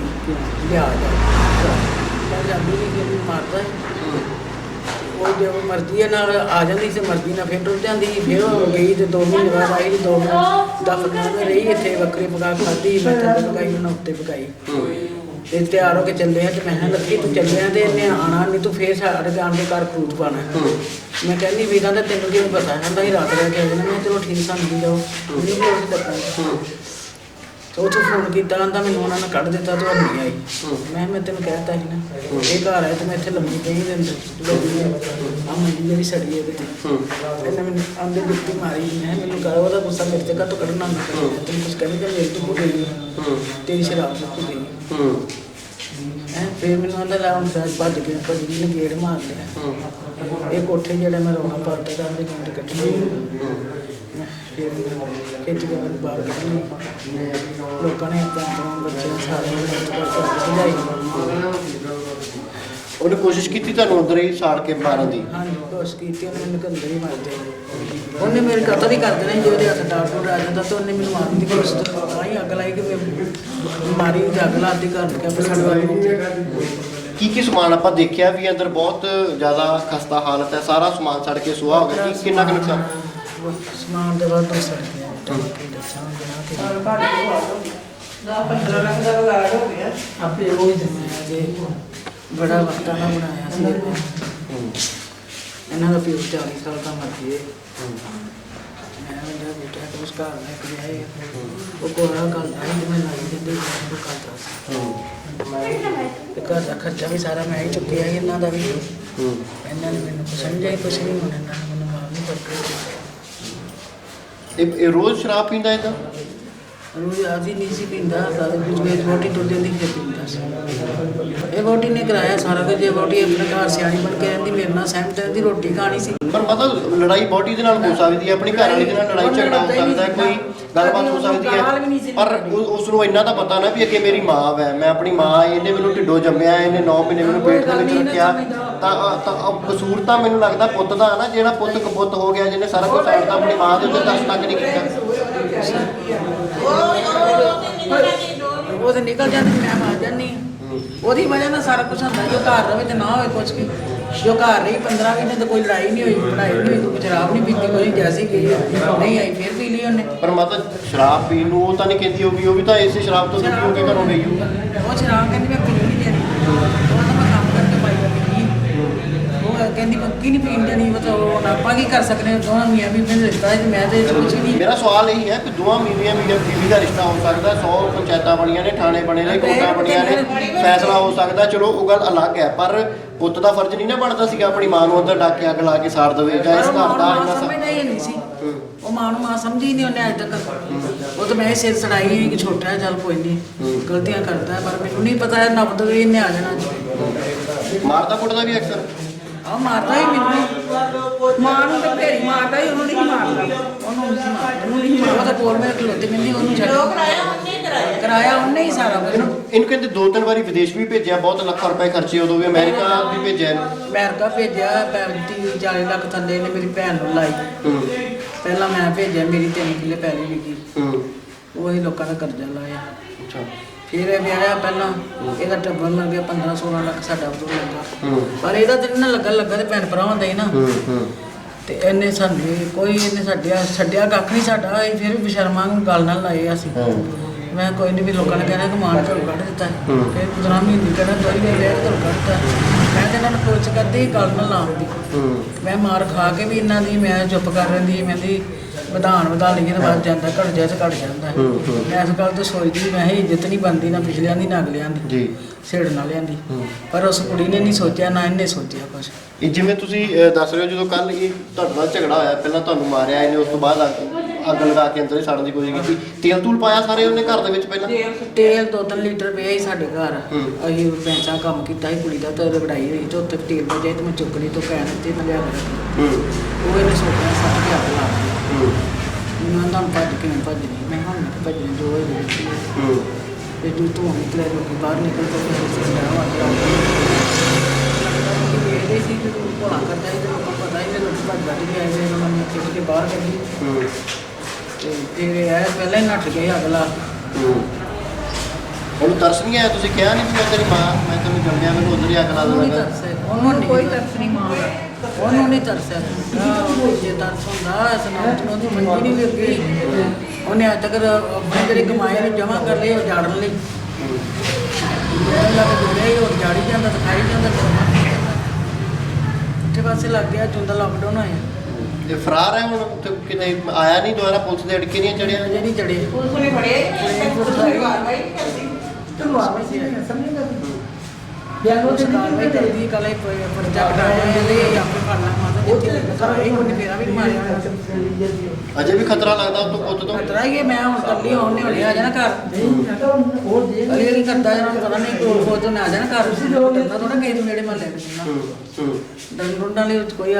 ਲਿਆ ਜਾ ਜਾਂਦੀ ਸੀ ਕਿ ਮਾਰਦਾ ਸੀ। ਉਹ ਜੋ ਮਰਜ਼ੀ ਨਾਲ ਆ ਜਾਂਦੀ ਸੀ, ਮਰਜ਼ੀ ਨਾਲ ਫਿਰ ਟੁੱਟ ਜਾਂਦੀ ਸੀ। ਫਿਰ ਉਹ ਗਈ ਤੇ 2 ਮਹੀਨੇ ਬਾਅਦ ਆਈ, 2 ਮਹੀਨੇ ਦਫਤਰ ਰਹੀ ਇੱਥੇ, ਵੱਖਰੀ ਪਕਾ ਖਾਧੀ, ਮੈਂ ਥੱਲੇ ਪਕਾਈ, ਉਹਨਾਂ ਉੱਤੇ ਪਕਾਈ। ਤੇ ਤਿਆਰ ਹੋ ਕੇ ਚੱਲੇ ਆ ਤੇ ਮੈਂ ਕਿਹਾ ਲੱਗੀ ਤੂੰ ਚੱਲਿਆ ਤੇ ਇਹਨੇ ਆਉਣਾ ਨਹੀਂ, ਤੂੰ ਫੇਰ ਸਾਡੇ ਜਾਣ ਦੇ ਘਰ ਖੂਟ ਪਾਣਾ। ਮੈਂ ਕਹਿੰਦੀ ਵੀਰਾਂ ਦਾ ਤੈਨੂੰ ਕਿਵੇਂ ਪਤਾ? ਕਹਿੰਦਾ ਹੀ ਰਾਤ ਰਹਿ ਕੇ ਆ ਜਾਣਾ। ਮੈਂ ਚਲੋ ਠੀਕ, ਸਾਨੂੰ ਜਾਓ ਨਹੀਂ ਵੀ ਅਸੀਂ ਦੱਸਾਂਗੇ। ਉਹ ਤੋਂ ਫੋਨ ਕੀਤਾ, ਕਹਿੰਦਾ ਮੈਨੂੰ ਉਹਨਾਂ ਨੇ ਕੱਢ ਦਿੱਤਾ, ਤੇ ਉਹ ਨਹੀਂ ਆਈ। ਮੈਂ ਤੈਨੂੰ ਕਹਿਤਾ ਸੀ ਨਾ ਇਹ ਘਰ ਆਏ ਤੇ ਮੈਂ ਇੱਥੇ ਲੰਮੀ ਪਈ ਦੇ ਅੰਦਰ ਆ ਮੰਡੀ ਜਿਹੜੀ ਸੜੀ ਇਹਦੇ ਤੇ ਇਹਨੇ ਮੈਨੂੰ ਆਂਦੇ ਜੁੱਤੀ ਮਾਰੀ। ਮੈਂ ਮੈਨੂੰ ਕਹਾ ਉਹਦਾ ਗੁੱਸਾ ਮੇਰੇ ਤੇ ਘੱਟੋ ਕੱਢਣਾ ਤੈਨੂੰ ਕੁਛ ਕਹਿੰਦੀ ਕਿ ਮੇਰੇ ਤੋਂ ਗਈ ਤੇਰੀ ਸ਼ਰਾਬ ਤੋਂ ਗਈ ਹੈ। ਫਿਰ ਮੈਨੂੰ ਆਂਦਾ ਲਾ ਹੁਣ ਭੱਜ ਕੇ ਭੱਜੀ ਨੇ ਗੇੜ ਮਾਰ ਲਿਆ। ਇਹ ਕੋਠੇ ਜਿਹੜੇ ਮੈਂ ਰੋਣਾ ਪਾਤਾ ਤਾਂ ਉਹਦੇ ਗੇੜ ਕੱਢੀ। ਫਿਰ ਖਿੱਚ ਕੇ ਮੈਨੂੰ ਬਾਹਰ ਕੱਢੀ। ਲੋਕਾਂ ਨੇ ਆਪਣੇ ਬੱਚਿਆਂ ਸਾਰਿਆਂ ਨੂੰ ਸਮਝਾਈ। ਉਹਨੇ ਕੋਸ਼ਿਸ਼ ਕੀਤੀ ਤੁਹਾਨੂੰ ਅੰਦਰ ਹੀ ਸਾੜ ਕੇ ਮਾਰਨ ਦੀ? ਹਾਂਜੀ, ਕੋਸ਼ਿਸ਼ ਕੀਤੀ, ਉਹਨੇ ਮੈਨੂੰ ਅੰਦਰ ਹੀ ਮਾਰ ਦਿਆ। ਉਹਨੇ ਮੇਰੇ ਕਤਲ ਹੀ ਕਰ ਦੇਣਾ ਜੇ ਉਹਦੇ ਹੱਥ ਡਾਕਟਰ ਆ ਜਾਂਦਾ ਤਾਂ ਉਹਨੇ ਮੈਨੂੰ ਮਾਰਨ ਦੀ ਕੋਸ਼ਿਸ਼ ਤਾਂ ਹੀ ਅੱਗ ਲਾਈ ਕਿ ਮਾਰੀ ਅੱਗ ਲਾਤੀ ਘਰ ਕੇ ਆਪਣੇ ਸਾਡੇ ਵੱਲ। ਕੀ ਸਮਾਨ ਆਪਾਂ ਦੇਖਿਆ ਵੀ ਅੰਦਰ ਬਹੁਤ ਜ਼ਿਆਦਾ ਖਸਤਾ ਹਾਲਤ ਹੈ, ਸਾਰਾ ਸਮਾਨ ਸੜ ਕੇ ਸੁਆਹ ਹੋ ਗਿਆ, ਕਿੰਨਾ ਕੁ ਨੁਕਸਾਨ? ਸਮਾਨ ਦੇ ਬਾਅਦ ਸੜ ਗਿਆ। ਆਪੇ ਉਹ ਬੜਾ ਵਕਤਾਂ ਨਾਲ ਬਣਾਇਆ ਸੀ ਇਹਨਾਂ ਦਾ ਪਿਓ 40 ਸਾਲ ਦਾ ਮਰ ਗਏ। ਮੈਂ ਮੇਰਾ ਬੇਟਾ ਤਾਂ ਉਸ ਘਰ ਲੈ ਕੇ ਆਏ, ਉਹ ਕੋਰਾ ਕਰਦਾ ਸੀ, ਮੈਂ ਲਾਈ ਦਿੰਦੀ ਉਹ ਕਰਦਾ ਸੀ। ਤੇ ਘਰ ਦਾ ਖਰਚਾ ਵੀ ਸਾਰਾ ਮੈਂ ਹੀ ਚੁੱਕਿਆ ਸੀ, ਇਹਨਾਂ ਦਾ ਵੀ। ਇਹਨਾਂ ਨੇ ਮੈਨੂੰ ਸਮਝਿਆ ਕੁਛ ਨਹੀਂ, ਹੁਣ ਇਹਨਾਂ ਨੇ ਮੈਨੂੰ ਮਾਰ ਨਹੀਂ ਪੱਕੇ। ਇਹ ਰੋਜ਼ ਸ਼ਰਾਬ ਪੀਂਦਾ ਏਦਾਂ? ਰੋਜ਼ ਆਦੀ ਨਹੀਂ ਸੀ ਪੀਂਦਾ, ਤਾਂ ਵਿੱਚ ਵੋਟੀ ਦੁੱਧ ਦੀ ਪੀਂਦਾ ਸੀ। ਇਹ ਵੋਟੀ ਨੇ ਕਰਾਇਆ ਸਾਰਾ ਕੁਝ। ਜੇ ਵੋਟੀ ਆਪਣੇ ਘਰ ਸਿਆਣੀ ਬਣ ਕੇ ਰਹਿੰਦੀ, ਮੇਰੇ ਨਾਲ ਸਹਿਮਤ ਰਹਿੰਦੀ, ਰੋਟੀ ਖਾਣੀ ਸੀ। ਪਰ ਮਤਲਬ ਲੜਾਈ ਬੋਡੀ ਦੇ ਨਾਲ ਹੋ ਸਕਦੀ ਹੈ, ਆਪਣੀ ਘਰ ਵਾਲੀ ਦੇ ਨਾਲ ਲੜਾਈ ਝਗੜਾ ਹੋ ਸਕਦਾ ਹੈ, ਕੋਈ ਗੱਲਬਾਤ ਹੋ ਸਕਦੀ ਹੈ, ਪਰ ਉਸ ਨੂੰ ਇੰਨਾ ਤਾਂ ਪਤਾ ਨਾ ਵੀ ਅੱਗੇ ਮੇਰੀ ਮਾਂ ਹੈ, ਮੈਂ ਆਪਣੀ ਮਾਂ, ਇਹਨੇ ਮੈਨੂੰ ਢਿੱਡੋਂ ਜੰਮਿਆ, ਇਹਨੇ 9 ਮਹੀਨੇ ਮੈਨੂੰ ਪੇਟ ਦੇ ਵਿੱਚ ਰੱਖਿਆ, ਤਾਂ ਕਸੂਰ ਤਾਂ ਮੈਨੂੰ ਲੱਗਦਾ ਪੁੱਤ ਦਾ ਨਾ, ਜਿਹੜਾ ਪੁੱਤ ਕਪੁੱਤ ਹੋ ਗਿਆ, ਜਿਹਨੇ ਸਾਰਾ ਕੁਝ ਛੱਡਤਾ, ਆਪਣੀ ਮਾਂ ਦੇ ਉੱਤੇ ਦਸਤ ਤੱਕ ਨਹੀਂ ਕੀਤਾ। ਉਹ ਤਾਂ ਨਿਕਲ ਜਾਂਦੀ, ਮੈਂ ਮਾਰ ਜਾਂਦੀ। ਉਹਦੀ ਵਜ੍ਹਾ ਨਾਲ ਸਾਰਾ ਕੁਝ ਹੁੰਦਾ। ਜੋ ਘਰ ਰਵੇ ਤੇ ਨਾ ਹੋਵੇ ਕੁਛ ਵੀ, ਜੋ ਘਰ ਰਹੀ 15-20 ਦਿਨ ਤਾਂ ਕੋਈ ਲੜਾਈ ਨਹੀਂ ਹੋਈ, ਪੜ੍ਹਾਈ ਨਹੀਂ ਹੋਈ, ਕੋਈ ਸ਼ਰਾਬ ਨਹੀਂ ਪੀਤੀ, ਕੋਈ ਜੈਸੀ ਗਈ ਨਹੀਂ ਆਈ, ਫਿਰ ਪੀ ਲਈ ਉਹਨੇ। ਪਰ ਮਤਲਬ ਸ਼ਰਾਬ ਪੀਣ ਨੂੰ ਉਹ ਤਾਂ ਨਹੀਂ ਕਹਿੰਦੀ ਹੋਗੀ, ਉਹ ਵੀ ਤਾਂ ਇਸੇ ਸ਼ਰਾਬ ਤੋਂ ਦੁਖੀ ਹੋ ਕੇ ਘਰੋਂ ਗਈ ਹੋਊ। ਉਹ ਸ਼ਰਾਬ ਕਹਿੰਦੀ ਮੈਂ ਪੀਣੀ ਨਹੀਂ ਦੇਣੀ, ਉਹ ਤਾਂ ਮੈਂ ਕੰਮ ਕਰਕੇ ਪਾਈ ਪੀਣੀ। ਉਹ ਕਹਿੰਦੀ ਪੱਕੀ ਨਹੀਂ ਪੀਣ ਦੇਣੀ। ਮਤਲਬ ਹੁਣ ਆਪਾਂ ਕੀ ਕਰ ਸਕਦੇ ਹਾਂ, ਦੋਵਾਂ ਮੀਆਂ ਬੀਬੀ ਦਾ ਰਿਸ਼ਤਾ ਹੈ, ਮੈਂ ਤਾਂ ਇਹ 'ਚ ਕੁਛ ਨਹੀਂ। ਮੇਰਾ ਸਵਾਲ ਇਹ ਹੈ ਕਿ ਦੋਵਾਂ ਮੀਆਂ ਬੀਵੀ ਦਾ ਰਿਸ਼ਤਾ ਹੋ ਸਕਦਾ, 100 ਪੰਚਾਇਤਾਂ ਬਣੀਆਂ ਨੇ, ਥਾਣੇ ਬਣੇ ਨੇ, ਕੋਰਟਾਂ ਬਣੀਆਂ ਨੇ, ਫੈਸਲਾ ਹੋ ਸਕਦਾ, ਚਲੋ ਉਹ ਗੱਲ ਅਲੱਗ ਹੈ, ਪਰ ਪੁੱਤ ਦਾ ਫਰਜ਼ ਨਹੀਂ ਨਾ ਬਣਦਾ ਸੀਗਾ ਆਪਣੀ ਮਾਂ ਨੂੰ ਅੰਦਰ ਡੱਕ ਕੇ ਅੱਗ ਲਾ ਕੇ ਸਾੜ ਦੇਵੇ, ਜਾਂ ਇਸ ਘਰ ਦਾ ਇੰਨਾ ਸਮਝਦਾ ਹੀ ਨਹੀਂ ਸੀ। ਉਹ ਮਾਂ ਨੂੰ ਮਾਂ ਸਮਝੀ ਨਹੀਂ ਉਹਨੇ ਅੱਜ ਤੱਕ। ਉਹ ਤਾਂ ਮੈਂ ਸਿਰ ਸੜਾਈ ਹੈ ਕਿ ਛੋਟਾ ਹੈ, ਚੱਲ ਕੋਈ ਨਹੀਂ, ਗਲਤੀਆਂ ਕਰਦਾ, ਪਰ ਮੈਨੂੰ ਨਹੀਂ ਪਤਾ ਨਬਦ ਵੀ ਇਹਨੇ ਆ ਜਾਣਾ। ਮਾਰਦਾ ਕੁੱਟਦਾ ਵੀ ਅਕਸਰ? ਆਹ ਮਾਰਦਾ ਹੀ ਮੈਨੂੰ, ਮਾਂ ਨੂੰ ਤਾਂ ਢੇਰੀ ਮਾਰਦਾ ਹੀ, ਉਹਨੂੰ ਨਹੀਂ ਮਾਰਦਾ। ਉਹਨੂੰ ਨਹੀਂ ਮਾਰਦਾ, ਉਹ ਤਾਂ ਕੋਲ ਮੇਰੇ ਖਲੋਤੇ ਮੈਂਦੀ, ਉਹਨੂੰ ਛੱਡ ਕਰਾਇਆ ਉਹਨੇ ਹੀ ਸਾਰਾ ਕੁਝ। ਇਹਨੂੰ ਕਹਿੰਦੇ 2-3 ਵਾਰੀ ਵਿਦੇਸ਼ ਵੀ ਭੇਜਿਆ, ਬਹੁਤ ਲੱਖਾਂ ਰੁਪਏ ਖਰਚੇ, ਉਦੋਂ ਵੀ ਅਮਰੀਕਾ ਵੀ ਭੇਜਿਆ। ਅਮਰੀਕਾ ਭੇਜਿਆ 30-40 ਲੱਖ ਥੱਲੇ ਨੇ ਮੇਰੀ ਭੈਣ ਨੂੰ ਲਾਈ। ਪਹਿਲਾਂ ਮੈਂ ਭੇਜਿਆ, ਮੇਰੀ 3 ਕਿੱਲੇ ਪੈਲੀ ਵਿਕੀ, ਉਹੀ ਲੋਕਾਂ ਦਾ ਕਰਜ਼ਾ ਲਾਇਆ। ਫਿਰ ਇਹ ਵਿਆਹਿਆ, ਪਹਿਲਾਂ ਇਹਦਾ ਟੱਬਰ ਲੱਗ ਗਿਆ 15-16 ਲੱਖ ਸਾਡਾ ਉਦੋਂ ਲੱਗਾ, ਪਰ ਇਹਦਾ ਤਾਂ ਨਾ ਲੱਗਾ ਤੇ ਭੈਣ ਭਰਾਵਾਂ ਦਾ ਹੀ ਨਾ। ਤੇ ਇਹਨੇ ਸਾਨੂੰ ਕੋਈ ਇਹਨੇ ਛੱਡਿਆ ਕੱਖ ਨਹੀਂ ਸਾਡਾ। ਅਸੀਂ ਫਿਰ ਵੀ ਬਸ਼ਰਮਾਂ ਨੂੰ ਗੱਲ ਨਾਲ ਲਾਏ ਅਸੀਂ। ਮੈਂ ਕੋਈ ਨਹੀਂ, ਵੀ ਲੋਕਾਂ ਨੇ ਕਹਿਣਾ ਕਿ ਮਾਂ ਨੇ ਘਰੋਂ ਕੱਢ ਦਿੱਤਾ, ਫਿਰ 15 ਮਹੀਨੇ ਕਹਿਣਾ ਦੋਈ ਨੇ ਲੈ ਘਰੋਂ ਕੱਢਤਾ। ਮੈਂ ਤਾਂ ਇਹਨਾਂ ਨੂੰ ਪੁੱਛ ਕਰਦੀ ਗੱਲ ਨਾ ਲਾਉਂਦੀ, ਮੈਂ ਮਾਰ ਖਾ ਕੇ ਵੀ ਇਹਨਾਂ ਦੀ ਮੈਂ ਚੁੱਪ ਕਰ ਰਹਿੰਦੀ। ਮੈਂ ਦੀ ਵਧਾ ਲਈਏ ਤਾਂ ਵੱਧ ਜਾਂਦਾ, ਘਟ ਜਾ ਤਾਂ ਘਟ ਜਾਂਦਾ। ਮੈਂ ਇਸ ਗੱਲ ਤੋਂ ਸੋਚਦੀ, ਮੈਂ ਕਿਹਾ ਇੱਜ਼ਤ ਨਹੀਂ ਬਣਦੀ ਨਾ ਪਿਛਲਿਆਂ ਦੀ ਨਾ ਅਗਲਿਆਂ ਦੀ, ਛੇੜਨ ਵਾਲਿਆਂ ਦੀ। ਪਰ ਉਸ ਕੁੜੀ ਨੇ ਨਹੀਂ ਸੋਚਿਆ, ਨਾ ਇਹਨੇ ਸੋਚਿਆ ਕੁਛ। ਇਹ ਜਿਵੇਂ ਤੁਸੀਂ ਦੱਸ ਰਹੇ ਹੋ, ਜਦੋਂ ਕੱਲ ਇਹ ਤੁਹਾਡੇ ਨਾਲ ਝਗੜਾ ਹੋਇਆ, ਪਹਿਲਾਂ ਤੁਹਾਨੂੰ ਮਾਰਿਆ ਇਹਨੇ, ਉਸ ਤੋਂ ਬਾਅਦ ਅੱਗ ਲਗਾ ਕੇ ਅੰਦਰ ਹੀ ਸਾੜਨ ਦੀ ਕੋਸ਼ਿਸ਼ ਕੀਤੀ। ਤੇਲ ਤੂਲ ਪਾਇਆ ਸਾਰੇ ਉਹਨੇ ਘਰ ਦੇ ਵਿੱਚ ਪਹਿਲਾਂ? ਤੇਲ 2-3 ਲੀਟਰ ਪਿਆ ਸੀ ਸਾਡੇ ਘਰ। ਅਸੀਂ ਬੈਂਚਾਂ ਕੰਮ ਕੀਤਾ ਸੀ ਕੁੜੀ ਦਾ, ਤੇ ਰਗੜਾਈ ਹੋਈ ਤੇ ਉੱਥੇ ਤੇਲ ਵਜੇ ਤੇ ਮੈਂ ਚੁੱਕਣੀ ਤੋਂ ਕਹਿਣ ਦਿੱਤੀ ਮੈਂ ਲਿਆ ਕੇ ਉਹ ਇਹਨੇ ਸੋਚਿਆ ਸਾਰਾ ਕੇ ਅੱਗ ਲਾ ਦਿੱਤੀ। ਮੈਂ ਤਾਂ ਭੱਜ ਕੇ ਭੱਜਣੀ, ਮੈਂ ਹੁਣ ਭੱਜਣੀ ਜੋ ਹੋਈ ਤੇ ਦੂ ਤੋਂ ਨਿਕਲਿਆ ਲੋਕੀ ਬਾਹਰ ਨਿਕਲ ਕੇ ਫਿਰ ਸਿਆਹ ਅੱਗ ਲਾ ਦਿੱਤੀ। ਵੇਖਦੇ ਸੀ ਕਿ ਭੋਲਾ ਕਰਦਾ ਸੀ ਤੇ ਲੋਕਾਂ ਨੂੰ ਪਤਾ ਹੀ ਨਹੀਂ, ਲੋਕ ਭੱਜ ਭੱਜ ਕੇ ਆਏ ਸੀ, ਉਹਨਾਂ ਨੇ ਖਿੱਚ ਕੇ ਬਾਹਰ ਕੱਢੀ ਤੇ ਫਿਰ ਇਹ ਪਹਿਲਾਂ ਹੀ ਨੱਠ ਗਏ ਅੱਗ ਲਾ। ਉਹਨੂੰ ਤਰਸ ਨਹੀਂ ਆਇਆ? ਤੁਸੀਂ ਕਿਹਾ ਨਹੀਂ ਵੀ ਮੈਂ ਤੇਰੀ ਮਾਂ, ਮੈਂ ਤੈਨੂੰ ਜੰਮਿਆ, ਮੈਨੂੰ ਉਧਰ ਹੀ ਅੱਗ ਲਾ ਦੇਣਾ? ਉਹਨੂੰ ਕੋਈ ਤਰਸ ਨਹੀਂ ਮਾਂ, ਉਹਨੂੰ ਨਹੀਂ ਤਰਸਿਆ। ਜੇ ਤਰਸ ਹੁੰਦਾ ਸੁਣਾਉ ਚ ਉਹਦੀ ਮੰਜੀ ਨਹੀਂ ਲੱਗੀ। ਉਹਨੇ ਅੱਜ ਤੱਕ ਆਪਣੇ ਜਿਹੜੇ ਕਮਾਏ ਨੇ ਜਮ੍ਹਾਂ ਕਰ ਲਏ ਉਹ ਜਾੜਨ ਲਈ ਲੱਗ ਜੁੜਿਆ ਉਹ ਜਾੜੀ ਜਾਂਦਾ, ਦਿਖਾਈ ਜਾਂਦਾ, ਉੱਥੇ ਪਾਸੇ ਲੱਗ ਗਿਆ ਜਦੋਂ ਲਾਕਡਾਊਨ ਆਇਆ। ਇਹ ਫਰਾਰ ਹੈ ਹੁਣ? ਤੇ ਕਿਤੇ ਆਇਆ ਨਹੀਂ ਦੁਬਾਰਾ? ਪੁਲਿਸ ਦੇ ਅੜਕੇ ਨਹੀਂ ਚੜਿਆ? ਅਜੇ ਨਹੀਂ ਚੜੇ। ਪੁਲਿਸ ਨੇ ਫੜੇ ਬਿਆਨੋ ਤੇ ਕਾਰਵਾਈ ਕਰਦੀ ਕੱਲ ਹੀ ਪਰਚਾ ਕਟਾਇਆ ਇਹਦੇ ਆਪੇ ਫੜਨਾ ਮਾਤਾ ਜਿੱਥੇ ਲੱਗਾ ਇਹ ਕੋਈ ਫੇਰਾ ਵੀ ਮਾਰਿਆ। ਅਜੇ ਵੀ ਖਤਰਾ ਲੱਗਦਾ ਉਹ ਤੋਂ ਪੁੱਤ ਤੋਂ? ਖਤਰਾ ਹੀ ਹੈ। ਮੈਂ ਹੁਣ ਕੱਲੀ ਹੋਣ ਨਹੀਂ ਹੋਣੀ, ਆ ਜਾਣਾ ਘਰ ਅਲੀ ਨਹੀਂ ਕਰਦਾ ਜਨਾ ਪਤਾ ਨਹੀਂ ਕੋਲ ਕੋਲ ਤੋਂ ਆ ਜਾਣਾ ਘਰ। ਡਰਨਾ ਥੋੜਾ ਕਿਸੇ ਨੂੰ ਨੇੜੇ ਮਹੱਲੇ ਨੂੰ ਡਰਨ ਵਾਲੀ ਕੋਈ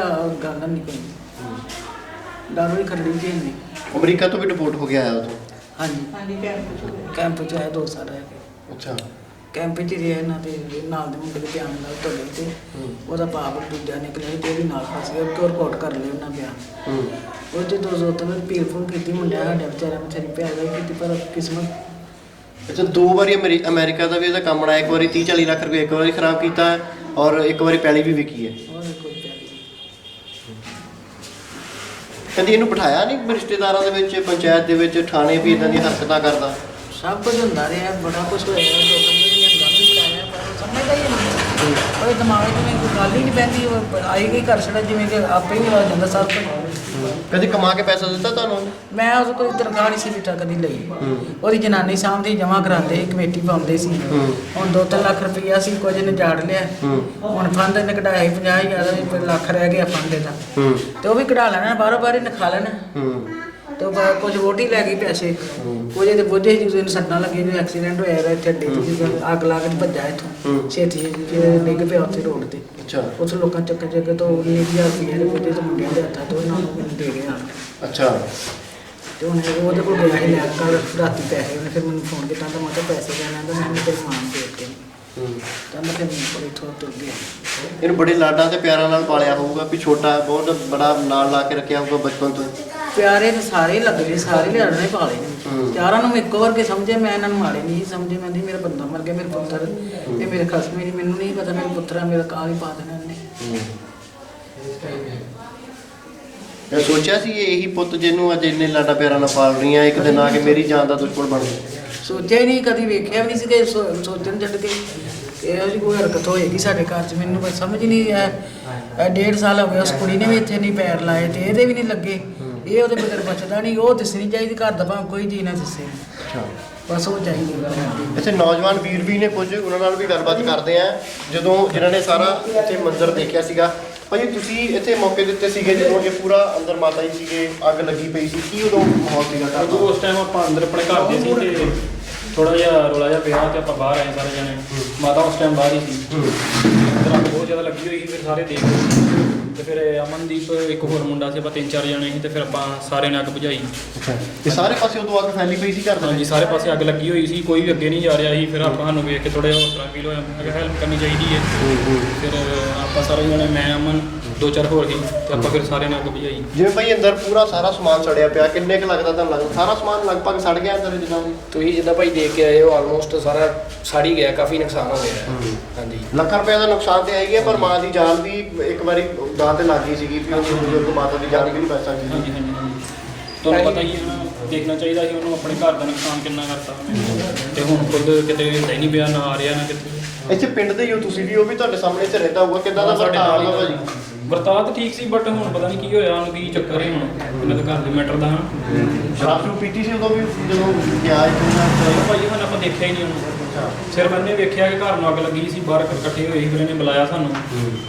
ਗੱਲ ਨਹੀਂ, ਕੋਈ ਡਰ ਵੀ ਖੜਨੀ ਚਾਹੀਦੀ। ਅਮਰੀਕਾ ਤੋਂ ਵੀ ਰਿਪੋਰਟ ਹੋ ਗਿਆ ਆਇਆ ਉਦੋਂ? ਹਾਂਜੀ ਕੈਂਪ 'ਚ ਆਇਆ 2 ਸਾਲ ਰਹਿ ਕੇ। ਅੱਛਾ। ਕੈਂਪ 'ਚ ਰਿਹਾ ਇਹਨਾਂ ਦੇ ਨਾਲ ਦੇ ਮੁੰਡੇ ਦੇ ਧਿਆਨ ਨਾਲ ਤੁਹਾਡੇ ਤੇ ਉਹਦਾ ਭਾਵ ਦੂਜਾ ਨਿਕਲਿਆ ਤੇ ਉਹਦੀ ਨਾਲ ਫਸ ਗਿਆ ਕਿ ਰਿਪੋਰਟ ਕਰ ਲਈ ਉਹਨਾਂ ਬਿਆਨ। ਉਹ 'ਚ 2 ਤਾਂ ਪੀਲ ਫੋਨ ਕੀਤੀ ਮੁੰਡਿਆਂ ਸਾਡੇ ਵਿਚਾਰਿਆਂ ਨੂੰ ਛਰੀ ਪਿਆ ਗਈ ਕੀਤੀ ਪਰ ਕਿਸਮਤ। ਅੱਛਾ 2 ਵਾਰੀ ਅਮਰੀਕਾ ਦਾ ਵੀ ਇਹਦਾ ਕੰਮ ਬਣਾਇਆ, ਇੱਕ ਵਾਰੀ 30-40 ਲੱਖ ਰੁਪਏ ਇੱਕ ਵਾਰੀ ਖਰਾਬ ਕੀਤਾ ਔਰ ਇੱਕ ਵਾਰੀ ਪੈਲੀ ਵੀ ਵਿਕੀ ਹੈ। ਕਦੀ ਇਹਨੂੰ ਬਿਠਾਇਆ ਨਹੀਂ ਰਿਸ਼ਤੇਦਾਰਾਂ ਦੇ ਵਿੱਚ, ਪੰਚਾਇਤ ਦੇ ਵਿੱਚ, ਥਾਣੇ ਵੀ ਇਦਾਂ ਦੀਆਂ ਹਰਕਤਾਂ ਕਰਦਾ? ਸਭ ਕੁਝ ਹੁੰਦਾ ਰਿਹਾ, ਬੜਾ ਕੁਝ ਹੋਇਆ, ਸਮਝਦਾ ਹੀ ਨਹੀਂ। ਉਹਦੇ ਦਿਮਾਗ 'ਚ ਕੋਈ ਗੱਲ ਹੀ ਨਹੀਂ ਪੈਂਦੀ, ਉਹ ਆਈ ਗਈ ਘਰ ਛੜਾ ਜਿਵੇਂ ਕਿ ਆਪੇ ਹੀ ਹੋ ਜਾਂਦਾ ਸਭ ਕੁਝ। ਕਦੀ ਕਮਾ ਕੇ ਪੈਸਾ ਦਿੱਤਾ ਤੁਹਾਨੂੰ? ਮੈਂ ਉਸ ਕੋਈ ਤਨਖਾਹ ਨਹੀਂ ਸੀ ਬੇਟਾ ਕਦੀ ਲਈ। ਉਹਦੀ ਜਨਾਨੀ ਸਾਹਮਣੇ ਜਮ੍ਹਾਂ ਕਰਾਉਂਦੇ ਸੀ, ਕਮੇਟੀ ਪਾਉਂਦੇ ਸੀ। ਹੁਣ 2-3 ਲੱਖ ਰੁਪਈਆ ਸੀ, ਕੁਝ ਨੇ ਜਾੜ ਲਿਆ। ਹੁਣ ਫੰਡ ਇਹਨੇ ਕਢਾਇਆ 50,000 ਲੱਖ ਰਹਿ ਗਿਆ ਫੰਡ ਦਾ, ਤੇ ਉਹ ਵੀ ਕਢਾ ਲੈਣਾ, ਬਾਹਰੋਂ ਬਾਹਰ ਹੀ ਨਖਾ ਲੈਣਾ। ਤੇ ਕੁਝ ਵੋਟੀ ਲੈ ਗਈ ਪੈਸੇ, ਕੁਝ ਇਹਦੇ ਬੋਝੇ ਜਿਹਨੂੰ ਸੱਟਾਂ ਲੱਗੀ, ਜਿਹਨੂੰ ਐਕਸੀਡੈਂਟ ਹੋਇਆ ਇੱਥੇ ਅੱਡੇ 'ਤੇ ਅੱਗ ਲਾ ਕੇ ਭੱਜਾ ਇੱਥੋਂ ਛੇਤੀ ਡਿੱਗ ਪਿਆ ਉੱਥੇ ਰੋਡ 'ਤੇ। ਉੱਥੇ ਲੋਕਾਂ ਚੱਕ ਤੋਂ 20,000 ਰੁਪਏ ਦੇ ਬੋਝੇ ਤੇ ਮੁੰਡਿਆਂ ਦੇ ਹੱਥਾਂ ਤੋਂ ਉਹਨਾਂ ਨੂੰ ਮੈਨੂੰ ਦੇ ਗਏ। ਅੱਛਾ। ਤੇ ਹੁਣ ਉਹਦੇ ਕੋਲ ਗਿਆ ਸੀ ਲੈ ਕੱਲ੍ਹ ਰਾਤੀ ਪੈਸੇ, ਉਹਨੇ ਫਿਰ ਮੈਨੂੰ ਫੋਨ ਕੀਤਾ ਤਾਂ ਮੈਂ ਕਿਹਾ ਪੈਸੇ ਦੇਣਾ, ਤਾਂ ਮੈਂ ਤੇਰੀ ਮਾਂ ਨੂੰ ਦੇ ਦਿੱਤੇ। ਕਹਿੰਦਾ ਫਿਰ ਮੈਨੂੰ ਇੱਥੋਂ ਤੁਰ ਗਿਆ। ਇਹਨੂੰ ਬੜੇ ਲਾਡਾਂ ਤੇ ਪਿਆਰਾਂ ਨਾਲ ਪਾਲਿਆ ਹੋਊਗਾ ਵੀ ਛੋਟਾ ਬਹੁਤ ਬੜਾ ਨਾਲ ਲਾ ਕੇ ਰੱਖਿਆ ਹੋਊਗਾ ਬਚਪਨ ਤੋਂ? ਪਿਆਰੇ ਤਾਂ ਸਾਰੇ ਲੱਗਦੇ, ਸਾਰੇ ਲਿਆਣੇ ਪਾਲੇ ਨੇ। ਚਾਰਾਂ ਨੂੰ ਇੱਕੋ ਵਰਗੇ ਸਮਝੇ, ਮੈਂ ਇਹਨਾਂ ਨੂੰ ਮਾੜੇ ਨਹੀਂ ਸਮਝੇ। ਮੈਂ ਮੇਰਾ ਬੰਦਾ ਮਰ ਗਿਆ, ਮੇਰੇ ਪੁੱਤਰ ਇਹ ਮੇਰੇ ਖਸਮ ਹੀ ਨਹੀਂ, ਮੈਨੂੰ ਨਹੀਂ ਪਤਾ ਮੇਰੇ ਪੁੱਤਰ ਆ, ਮੇਰਾ ਕਾਲ ਹੀ ਪਾ ਦੇਣਾ ਇਹਨੇ। ਮੈਂ ਸੋਚਿਆ ਸੀ ਇਹੀ ਪੁੱਤ ਜਿਹਨੂੰ ਅੱਜ ਇੰਨੇ ਲਾਡਾ ਪਿਆਰਾਂ ਨਾਲ ਪਾਲ ਰਹੀ ਆ, ਇੱਕ ਦਿਨ ਆ ਕੇ ਮੇਰੀ ਜਾਨ ਦਾ ਦੁਸ਼ਮਣ ਬਣ ਗਿਆ। ਸੋਚਿਆ ਹੀ ਨਹੀਂ, ਕਦੀ ਵੇਖਿਆ ਵੀ ਨਹੀਂ ਸੀ ਕਿ ਸੋਚਣ ਛੱਡ ਕੇ ਇਹੋ ਜਿਹੀ ਕੋਈ ਹਰਕਤ ਹੋਏਗੀ ਸਾਡੇ ਘਰ 'ਚ। ਮੈਨੂੰ ਕੋਈ ਸਮਝ ਨਹੀਂ ਆਇਆ। 1.5 ਸਾਲ ਹੋ ਗਿਆ, ਉਸ ਕੁੜੀ ਨੇ ਵੀ ਇੱਥੇ ਨਹੀਂ ਪੈਰ ਲਾਏ ਤੇ ਇਹਦੇ ਵੀ ਨਹੀਂ ਲੱਗੇ। ਇਹ ਉਹਦੇ ਬਗੈਰ ਬਚਦਾ ਨਹੀਂ, ਉਹ ਦਿਸਣੀ ਚਾਹੀਦੀ ਘਰ ਦਾ, ਭਾਵੇਂ ਕੋਈ ਜੀ ਨਾ ਦਿਸੇ, ਬਸ ਉਹ ਚਾਹੀਦੀ। ਇੱਥੇ ਨੌਜਵਾਨ ਵੀਰ ਵੀ ਨੇ ਕੁਝ, ਉਹਨਾਂ ਨਾਲ ਵੀ ਗੱਲਬਾਤ ਕਰਦੇ ਆ ਜਦੋਂ ਜਿਨ੍ਹਾਂ ਨੇ ਸਾਰਾ ਇੱਥੇ ਮੰਜ਼ਰ ਦੇਖਿਆ ਸੀਗਾ। ਭਾਜੀ ਤੁਸੀਂ ਇੱਥੇ ਮੌਕੇ ਦੇ ਉੱਤੇ ਸੀਗੇ ਜਦੋਂ ਇਹ ਪੂਰਾ ਅੰਦਰ ਮਾਤਾ ਜੀ ਸੀਗੇ, ਅੱਗ ਲੱਗੀ ਪਈ ਸੀ, ਕੀ ਉਦੋਂ ਮਾਹੌਲ ਸੀਗਾ ਘਰ ਦਾ? ਉਸ ਟਾਈਮ ਆਪਾਂ ਅੰਦਰ ਆਪਣੇ ਘਰ ਦੇ ਸੀ ਤੇ ਥੋੜਾ ਜਿਹਾ ਰੌਲਾ ਜਿਹਾ ਪਿਆ ਤੇ ਆਪਾਂ ਬਾਹਰ ਆਏ ਸਾਰੇ ਜਣੇ। ਮਾਤਾ ਉਸ ਟਾਈਮ ਬਾਹਰ ਹੀ ਸੀ, ਅੰਦਰ ਅੱਗ ਬਹੁਤ ਜ਼ਿਆਦਾ ਲੱਗੀ ਹੋਈ ਸੀ। ਫਿਰ ਸਾਰੇ ਦੇਖ ਲਏ ਤੇ ਫਿਰ ਅਮਨਦੀਪ ਇੱਕ ਹੋਰ ਮੁੰਡਾ ਸੀ, ਆਪਾਂ 3-4 ਜਣੇ ਸੀ ਤੇ ਫਿਰ ਆਪਾਂ ਸਾਰਿਆਂ ਨੇ ਅੱਗ ਬੁਝਾਈ। ਤੇ ਸਾਰੇ ਪਾਸੇ ਉਦੋਂ ਅੱਗ ਫੈਲੀ ਪਈ ਸੀ ਘਰ ਦੇ? ਹਾਂਜੀ, ਸਾਰੇ ਪਾਸੇ ਅੱਗ ਲੱਗੀ ਹੋਈ ਸੀ, ਕੋਈ ਵੀ ਅੱਗੇ ਨਹੀਂ ਜਾ ਰਿਹਾ ਸੀ। ਫਿਰ ਆਪਾਂ ਸਾਨੂੰ ਵੇਖ ਕੇ ਥੋੜਾ ਜਿਹਾ ਹੌਸਲਾ ਫੀਲ ਹੋਇਆ, ਮੈਂ ਕਿਹਾ ਹੈਲਪ ਕਰਨੀ ਚਾਹੀਦੀ ਹੈ। ਫਿਰ ਆਪਾਂ ਸਾਰੇ ਜਣੇ, ਮੈਂ ਅਮਨ 2-4 ਹੋਰ ਸੀ ਤੇ ਆਪਾਂ ਫਿਰ ਸਾਰਿਆਂ ਨੇ ਅੱਗ ਬੁਝਾਈ। ਜਿਵੇਂ ਭਾਈ ਅੰਦਰ ਪੂਰਾ ਸਾਰਾ ਸਮਾਨ ਸੜਿਆ ਪਿਆ, ਕਿੰਨੇ ਕੁ ਲੱਗਦਾ ਤੁਹਾਨੂੰ? ਲੱਗਦਾ ਸਾਰਾ ਸਮਾਨ ਲਗਭਗ ਸੜ ਗਿਆ ਅੰਦਰ ਜਿੱਦਾਂ? ਤੁਸੀਂ ਜਿੱਦਾਂ ਭਾਈ ਦੇਖ ਕੇ ਆਏ ਹੋ, ਆਲਮੋਸਟ ਸਾਰਾ ਸੜ ਹੀ ਗਿਆ, ਕਾਫੀ ਨੁਕਸਾਨ ਹੋ ਗਿਆ। ਹਾਂਜੀ, ਲੱਖਾਂ ਰੁਪਏ ਦਾ ਨੁਕਸਾਨ ਤੇ ਆਈ ਹੈ, ਪਰ ਮਾਂ ਦੀ ਜਾਨ ਵੀ ਇੱਕ ਵਾਰੀ ਦਾਅ ਤੇ ਲੱਗ ਗਈ ਸੀਗੀ ਵੀ ਉਹਦੀ ਬਜ਼ੁਰਗ ਮਾਤਾ ਦੀ ਜਾਨ ਵੀ ਨਹੀਂ ਬਚ ਸਕਦੀ। ਹਾਂਜੀ ਹਾਂਜੀ ਹਾਂਜੀ, ਤੁਹਾਨੂੰ ਪਤਾ ਹੀ ਹੈ ਨਾ, ਦੇਖਣਾ ਚਾਹੀਦਾ ਸੀ ਉਹਨੂੰ, ਆਪਣੇ ਘਰ ਦਾ ਨੁਕਸਾਨ ਕਿੰਨਾ ਕਰਤਾ ਉਹਨੇ। ਤੇ ਹੁਣ ਖੁਦ ਕਿਤੇ ਹੁੰਦਾ ਹੀ ਨਹੀਂ ਪਿਆ, ਨਾ ਆ ਰਿਹਾ ਨਾ ਕਿਤੇ। ਇੱਥੇ ਪਿੰਡ ਦੇ ਹੀ ਹੋ ਤੁਸੀਂ ਵੀ, ਉਹ ਵੀ ਤੁਹਾਡੇ ਸਾਹਮਣੇ ਇੱਥੇ ਰਹਿੰਦਾ ਹੋਊਗਾ, ਕਿੱਦਾਂ ਦਾ ਵਰਤਾਅ ਹੋਊਗਾ ਭਾਜੀ? ਵਰਤਾਅ ਤਾਂ ਠੀਕ ਸੀ, ਬਟ ਹੁਣ ਪਤਾ ਨਹੀਂ ਕੀ ਹੋਇਆ ਉਹਨੂੰ, ਕੀ ਚੱਕਰ ਹੈ ਹੁਣ ਇਹਨਾਂ ਦੇ ਘਰ ਦੇ ਮੈਟਰ ਦਾ। ਸ਼ਰਾਬ ਨੂੰ ਪੀਤੀ ਸੀ ਉਦੋਂ ਵੀ ਜਦੋਂ ਗਿਆ ਇੱਥੇ? ਭਾਜੀ ਹੁਣ ਆਪਾਂ ਦੇਖਿਆ ਹੀ ਨਹੀਂ ਉਹਨੂੰ, ਸਿਰਫ ਇਹਨੇ ਵੇਖਿਆ ਕਿ ਘਰ ਨੂੰ ਅੱਗ ਲੱਗੀ ਸੀ, ਬਾਹਰ ਇਕੱਠੇ ਹੋਏ ਸੀ, ਫਿਰ ਇਹਨੇ ਬੁਲਾਇਆ ਸਾਨੂੰ।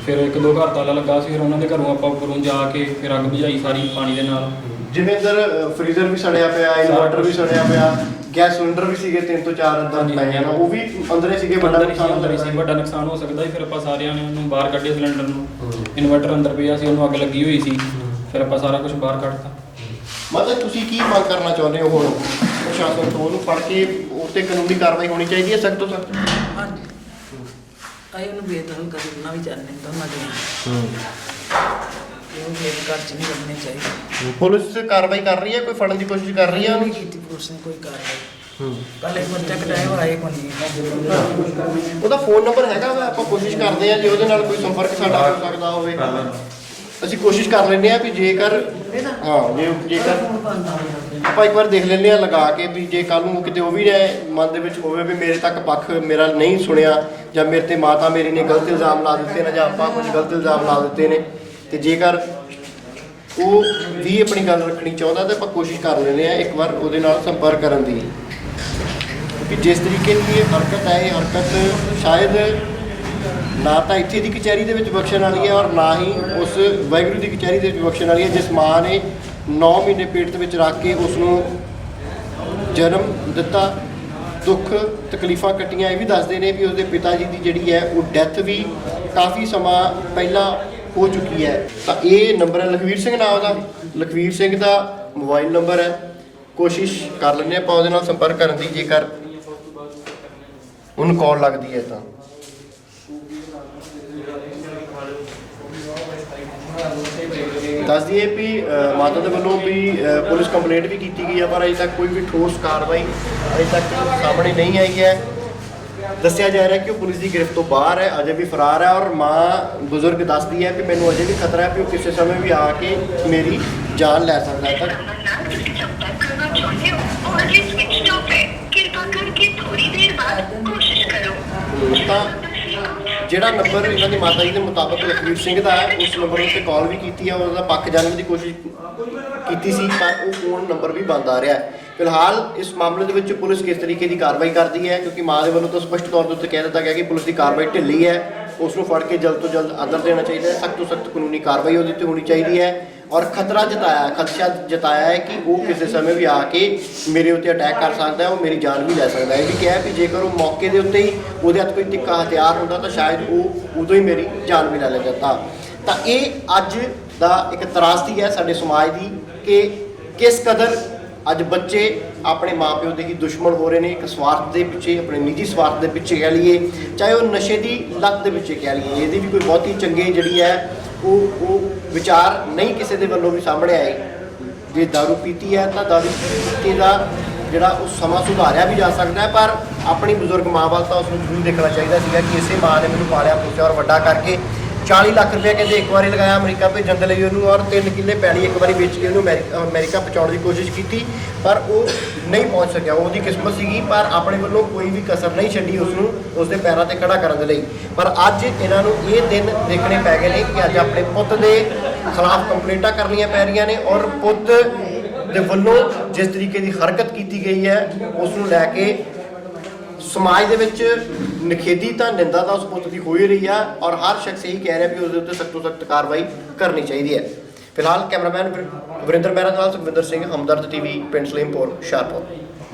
ਫਿਰ 1-2 ਘਰ ਤਾਲਾ ਲੱਗਾ ਸੀ, ਫਿਰ ਉਹਨਾਂ ਦੇ ਘਰੋਂ ਆਪਾਂ ਉੱਪਰੋਂ ਜਾ ਕੇ ਫਿਰ ਅੱਗ ਬੁਝਾਈ ਸਾਰੀ ਪਾਣੀ ਦੇ ਨਾਲ। ਜਿਵੇਂ ਅੰਦਰ ਫ੍ਰੀਜ਼ਰ ਵੀ ਸੜਿਆ ਪਿਆ, ਇਨਵਰਟਰ ਵੀ ਸੜਿਆ ਪਿਆ, ਗੈਸ ਸਿਲੰਡਰ ਵੀ ਸੀਗੇ 3 ਤੋਂ 4 ਅੰਦਰ ਪਏ ਹਨ, ਉਹ ਵੀ ਅੰਦਰੇ ਸੀਗੇ, ਵੱਡਾ ਨੁਕਸਾਨ ਅੰਦਰ ਸੀ, ਵੱਡਾ ਨੁਕਸਾਨ ਹੋ ਸਕਦਾ ਸੀ। ਫਿਰ ਆਪਾਂ ਸਾਰਿਆਂ ਨੇ ਉਹਨੂੰ ਬਾਹਰ ਕੱਢਿਆ ਸਿਲੰਡਰ ਨੂੰ। ਇਨਵਰਟਰ ਅੰਦਰ ਪਿਆ ਸੀ, ਉਹਨੂੰ ਅੱਗ ਲੱਗੀ ਹੋਈ ਸੀ, ਫਿਰ ਆਪਾਂ ਸਾਰਾ ਕੁਝ ਬਾਹਰ ਕੱਢਤਾ। ਮਤਲਬ ਤੁਸੀਂ ਕੀ ਮੰਗ ਕਰਨਾ ਚਾਹੁੰਦੇ ਹੋ ਹੁਣ ਪ੍ਰਸ਼ਾਸਨ ਤੋਂ? ਉਹਨੂੰ ਫੜ ਕੇ ਉੱਤੇ ਕਾਨੂੰਨੀ ਕਾਰਵਾਈ ਹੋਣੀ ਚਾਹੀਦੀ ਹੈ, ਸਖਤ ਤੋਂ ਸਖਤ। ਹਾਂਜੀ ਅਸੀਂ ਉਹਨੂੰ ਬੇਦਖਲ ਕਰਨਾ ਵੀ ਚਾਹੁੰਦੇ ਹਾਂ ਦੋਨਾਂ ਦੇ। ਉਹ ਮੇਰੇ ਘਰ 'ਚ ਨਹੀਂ ਲੱਗਣੇ ਚਾਹੀਦੇ। ਪੁਲਿਸ ਕਾਰਵਾਈ ਕਰ ਰਹੀ ਹੈ, ਕੋਈ ਫੜਨ ਦੀ ਕੋਸ਼ਿਸ਼ ਕਰ ਰਹੀ ਹੈ ਨਹੀਂ ਉਹਨੂੰ? ਕੀਤੀ ਪੁਲਿਸ ਨੇ ਕੋਈ ਕਾਰਵਾਈ। ਕੱਲ ਇੱਕ ਬੱਚਾ ਕਟਾਇਆ ਆਏ ਕੋਈ ਨਹੀਂ। ਉਹਦਾ ਫੋਨ ਨੰਬਰ ਹੈਗਾ ਵਾ? ਆਪਾਂ ਕੋਸ਼ਿਸ਼ ਕਰਦੇ ਹਾਂ ਜੇ ਉਹਦੇ ਨਾਲ ਕੋਈ ਸੰਪਰਕ ਸਾਡਾ ਹੋ ਸਕਦਾ ਹੋਵੇ, ਅਸੀਂ ਕੋਸ਼ਿਸ਼ ਕਰ ਲੈਂਦੇ ਹਾਂ ਵੀ ਜੇਕਰ ਜੇਕਰ ਆਪਾਂ ਇੱਕ ਵਾਰ ਦੇਖ ਲੈਂਦੇ ਹਾਂ ਲਗਾ ਕੇ ਵੀ ਜੇ ਕੱਲ ਨੂੰ ਕਿਤੇ ਉਹ ਵੀ ਮਨ ਦੇ ਵਿੱਚ ਹੋਵੇ ਵੀ ਮੇਰੇ ਤੱਕ ਪੱਖ ਮੇਰਾ ਨਹੀਂ ਸੁਣਿਆ, ਜਾਂ ਮੇਰੇ ਤੇ ਮਾਤਾ ਮੇਰੀ ਨੇ ਗਲਤ ਇਲਜ਼ਾਮ ਲਾ ਦਿੱਤੇ ਨੇ, ਜਾਂ ਆਪਾਂ ਕੁਝ ਗਲਤ ਇਲਜ਼ਾਮ ਲਾ ਦਿੱਤੇ ਨੇ, ਤੇ ਜੇਕਰ ਉਹ ਵੀ ਆਪਣੀ ਗੱਲ ਰੱਖਣੀ ਚਾਹੁੰਦਾ ਤਾਂ ਆਪਾਂ ਕੋਸ਼ਿਸ਼ ਕਰ ਲੈਂਦੇ ਹਾਂ ਇੱਕ ਵਾਰ ਉਹਦੇ ਨਾਲ ਸੰਪਰਕ ਕਰਨ ਦੀ। ਕਿ ਜਿਸ ਤਰੀਕੇ ਦੀ ਇਹ ਹਰਕਤ ਹੈ, ਇਹ ਹਰਕਤ ਸ਼ਾਇਦ ਨਾ ਤਾਂ ਇੱਥੇ ਦੀ ਕਚਹਿਰੀ ਦੇ ਵਿੱਚ ਬਖਸ਼ਣ ਵਾਲੀ ਹੈ, ਔਰ ਨਾ ਹੀ ਉਸ ਵਾਹਿਗੁਰੂ ਦੀ ਕਚਹਿਰੀ ਦੇ ਵਿੱਚ ਬਖਸ਼ਣ ਵਾਲੀ ਹੈ ਜਿਸ ਮਾਂ ਨੇ 9 ਮਹੀਨੇ ਪੇਟ ਦੇ ਵਿੱਚ ਰੱਖ ਕੇ ਉਸ ਨੂੰ ਜਨਮ ਦਿੱਤਾ, ਦੁੱਖ ਤਕਲੀਫਾਂ ਕੱਟੀਆਂ। ਇਹ ਵੀ ਦੱਸਦੇ ਨੇ ਵੀ ਉਸਦੇ ਪਿਤਾ ਜੀ ਦੀ ਜਿਹੜੀ ਹੈ ਉਹ ਡੈਥ ਵੀ ਕਾਫੀ ਸਮਾਂ ਪਹਿਲਾਂ ਹੋ ਚੁੱਕੀ ਹੈ। ਤਾਂ ਇਹ ਨੰਬਰ ਹੈ ਲਖਵੀਰ ਸਿੰਘ ਨਾਮ ਦਾ, ਲਖਵੀਰ ਸਿੰਘ ਦਾ ਮੋਬਾਈਲ ਨੰਬਰ ਹੈ। ਕੋਸ਼ਿਸ਼ ਕਰ ਲੈਂਦੇ ਆਪਾਂ ਉਹਦੇ ਨਾਲ ਸੰਪਰਕ ਕਰਨ ਦੀ, ਜੇਕਰ ਉਹਨੂੰ ਕਾਲ ਲੱਗਦੀ ਹੈ ਤਾਂ। ਦੱਸ ਦਈਏ ਵੀ ਮਾਤਾ ਦੇ ਵੱਲੋਂ ਵੀ ਪੁਲਿਸ ਕੰਪਲੇਂਟ ਵੀ ਕੀਤੀ ਗਈ ਹੈ, ਪਰ ਅਜੇ ਤੱਕ ਕੋਈ ਵੀ ਠੋਸ ਕਾਰਵਾਈ ਅਜੇ ਤੱਕ ਸਾਹਮਣੇ ਨਹੀਂ ਆਈ ਹੈ। ਦੱਸਿਆ ਜਾ ਰਿਹਾ ਕਿ ਉਹ ਪੁਲਿਸ ਦੀ ਗ੍ਰਿਫਤ ਤੋਂ ਬਾਹਰ ਹੈ, ਅਜੇ ਵੀ ਫਰਾਰ ਹੈ, ਔਰ ਮਾਂ ਬਜ਼ੁਰਗ ਦੱਸਦੀ ਹੈ ਕਿ ਮੈਨੂੰ ਅਜੇ ਵੀ ਖਤਰਾ ਹੈ ਕਿ ਉਹ ਕਿਸੇ ਸਮੇਂ ਵੀ ਆ ਕੇ ਮੇਰੀ ਜਾਨ ਲੈ ਸਕਦਾ ਹੈ। ਤਾਂ ਜਿਹੜਾ ਨੰਬਰ ਇਹਨਾਂ ਦੀ ਮਾਤਾ ਜੀ ਦੇ ਮੁਤਾਬਕ ਲਖਵੀਰ ਸਿੰਘ ਦਾ ਹੈ, ਉਸ ਨੰਬਰ ਉੱਤੇ ਕਾਲ ਵੀ ਕੀਤੀ ਹੈ, ਉਹਦਾ ਪੱਖ ਜਾਣਨ ਦੀ ਕੋਸ਼ਿਸ਼ ਕੀਤੀ ਸੀ, ਪਰ ਉਹ ਫੋਨ ਨੰਬਰ ਵੀ ਬੰਦ ਆ ਰਿਹਾ ਹੈ। ਫਿਲਹਾਲ ਇਸ ਮਾਮਲੇ ਦੇ ਵਿੱਚ ਪੁਲਿਸ ਕਿਸ ਤਰੀਕੇ ਦੀ ਕਾਰਵਾਈ ਕਰਦੀ ਹੈ, ਕਿਉਂਕਿ ਮਾਂ ਦੇ ਵੱਲੋਂ ਤਾਂ ਸਪਸ਼ਟ ਤੌਰ ਦੇ ਉੱਤੇ ਕਹਿ ਦਿੱਤਾ ਗਿਆ ਕਿ ਪੁਲਿਸ ਦੀ ਕਾਰਵਾਈ ਢਿੱਲੀ ਹੈ, ਉਸ ਨੂੰ ਫੜ ਕੇ ਜਲਦ ਤੋਂ ਜਲਦ ਅੰਦਰ ਦੇਣਾ ਚਾਹੀਦਾ ਹੈ, ਸਖਤ ਤੋਂ ਸਖਤ ਕਾਨੂੰਨੀ ਕਾਰਵਾਈ ਉਹਦੇ ਉੱਤੇ ਹੋਣੀ ਚਾਹੀਦੀ ਹੈ। ਔਰ ਖਤਰਾ ਖਦਸ਼ਾ ਜਤਾਇਆ ਹੈ ਕਿ ਉਹ ਕਿਸੇ ਸਮੇਂ ਵੀ ਆ ਕੇ ਮੇਰੇ ਉੱਤੇ ਅਟੈਕ ਕਰ ਸਕਦਾ ਹੈ, ਉਹ ਮੇਰੀ ਜਾਨ ਵੀ ਲੈ ਸਕਦਾ ਹੈ। ਇਹ ਵੀ ਕਿਹਾ ਵੀ ਜੇਕਰ ਉਹ ਮੌਕੇ ਦੇ ਉੱਤੇ ਹੀ ਉਹਦੇ ਹੱਥ ਕੋਈ ਤਿੱਖਾ ਹਥਿਆਰ ਹੁੰਦਾ ਤਾਂ ਸ਼ਾਇਦ ਉਹ ਉਦੋਂ ਹੀ ਮੇਰੀ ਜਾਨ ਵੀ ਲੈ ਲੈਂਦਾ। ਤਾਂ ਇਹ ਅੱਜ ਦਾ ਇੱਕ ਤਰਾਸਦੀ ਹੈ ਸਾਡੇ ਸਮਾਜ ਦੀ ਕਿ ਕਿਸ ਕਦਰ ਅੱਜ ਬੱਚੇ ਆਪਣੇ ਮਾਪਿਓ ਦੇ ਹੀ ਦੁਸ਼ਮਣ ਹੋ ਰਹੇ ਨੇ, ਇੱਕ ਸਵਾਰਥ ਦੇ ਪਿੱਛੇ, ਆਪਣੇ ਨਿੱਜੀ ਸਵਾਰਥ ਦੇ ਪਿੱਛੇ ਕਹਿ ਲਈਏ, ਚਾਹੇ ਉਹ ਨਸ਼ੇ ਦੀ ਲੱਤ ਦੇ ਪਿੱਛੇ ਕਹਿ ਲਈਏ। ਇਹਦੀ ਵੀ ਕੋਈ ਬਹੁਤੀ ਚੰਗੀ ਜਿਹੜੀ ਹੈ ਉਹ ਵਿਚਾਰ ਨਹੀਂ ਕਿਸੇ ਦੇ ਵੱਲੋਂ ਵੀ ਸਾਹਮਣੇ ਆਏ। ਜੇ ਦਾਰੂ ਪੀਤੀ ਹੈ ਤਾਂ ਦਾਰੂ ਪੀਤੀ ਦਾ ਜਿਹੜਾ ਉਹ ਸਮਾਂ ਸੁਧਾਰਿਆ ਵੀ ਜਾ ਸਕਦਾ ਹੈ, ਪਰ ਆਪਣੀ ਬਜ਼ੁਰਗ ਮਾਂ ਵੱਲ ਤਾਂ ਉਸ ਨੂੰ ਜ਼ਰੂਰ ਦੇਖਣਾ ਚਾਹੀਦਾ ਸੀਗਾ ਕਿ ਇਸੇ ਮਾਂ ਨੇ ਮੈਨੂੰ ਪਾਲਿਆ ਪੋਸਿਆ ਔਰ ਵੱਡਾ ਕਰਕੇ 40 ਲੱਖ ਰੁਪਏ ਕਹਿੰਦੇ ਇੱਕ ਵਾਰੀ ਲਗਾਇਆ ਅਮਰੀਕਾ ਭੇਜਣ ਦੇ ਲਈ ਉਹਨੂੰ, ਔਰ 3 ਕਿੱਲੇ ਪੈਲੀ ਇੱਕ ਵਾਰੀ ਵੇਚ ਕੇ ਉਹਨੂੰ ਅਮਰੀਕਾ ਪਹੁੰਚਾਉਣ ਦੀ ਕੋਸ਼ਿਸ਼ ਕੀਤੀ, ਪਰ ਉਹ ਨਹੀਂ ਪਹੁੰਚ ਸਕਿਆ। ਉਹਦੀ ਕਿਸਮਤ ਸੀਗੀ, ਪਰ ਆਪਣੇ ਵੱਲੋਂ ਕੋਈ ਵੀ ਕਸਰ ਨਹੀਂ ਛੱਡੀ ਉਸ ਨੂੰ ਉਸਦੇ ਪੈਰਾਂ ਤੇ ਖੜਾ ਕਰਨ ਦੇ ਲਈ। ਪਰ ਅੱਜ ਇਹਨਾਂ ਨੂੰ ਇਹ ਦਿਨ ਦੇਖਣੇ ਪੈ ਗਏ ਨੇ ਕਿ ਅੱਜ ਆਪਣੇ ਪੁੱਤ ਦੇ ਖਿਲਾਫ ਕੰਪਲੇਂਟਾਂ ਕਰਨੀਆਂ ਪੈ ਰਹੀਆਂ ਨੇ, ਔਰ ਪੁੱਤ ਦੇ ਵੱਲੋਂ ਜਿਸ ਤਰੀਕੇ ਦੀ ਹਰਕਤ ਕੀਤੀ ਗਈ ਹੈ ਉਸ ਨੂੰ ਲੈ ਕੇ ਸਮਾਜ ਦੇ ਵਿੱਚ ਨਿਖੇਧੀ ਤਾਂ ਨਿੰਦਾ ਤਾਂ ਉਸ ਪੁੱਤ ਦੀ ਹੋ ਹੀ ਰਹੀ ਆ, ਔਰ ਹਰ ਸ਼ਖਸ ਇਹੀ ਕਹਿ ਰਿਹਾ ਵੀ ਉਸਦੇ ਉੱਤੇ ਸਖਤ ਤੋਂ ਸਖਤ ਕਾਰਵਾਈ ਕਰਨੀ ਚਾਹੀਦੀ ਹੈ। ਫਿਲਹਾਲ ਕੈਮਰਾਮੈਨ ਵਰਿੰਦਰ ਮਹਿਰਾ ਨਾਲ ਸੁਖਵਿੰਦਰ ਸਿੰਘ, ਹਮਦਰਦ ਟੀਵੀ, ਪਿੰਡ ਸਲੀਮਪੁਰ, ਹੁਸ਼ਿਆਰਪੁਰ।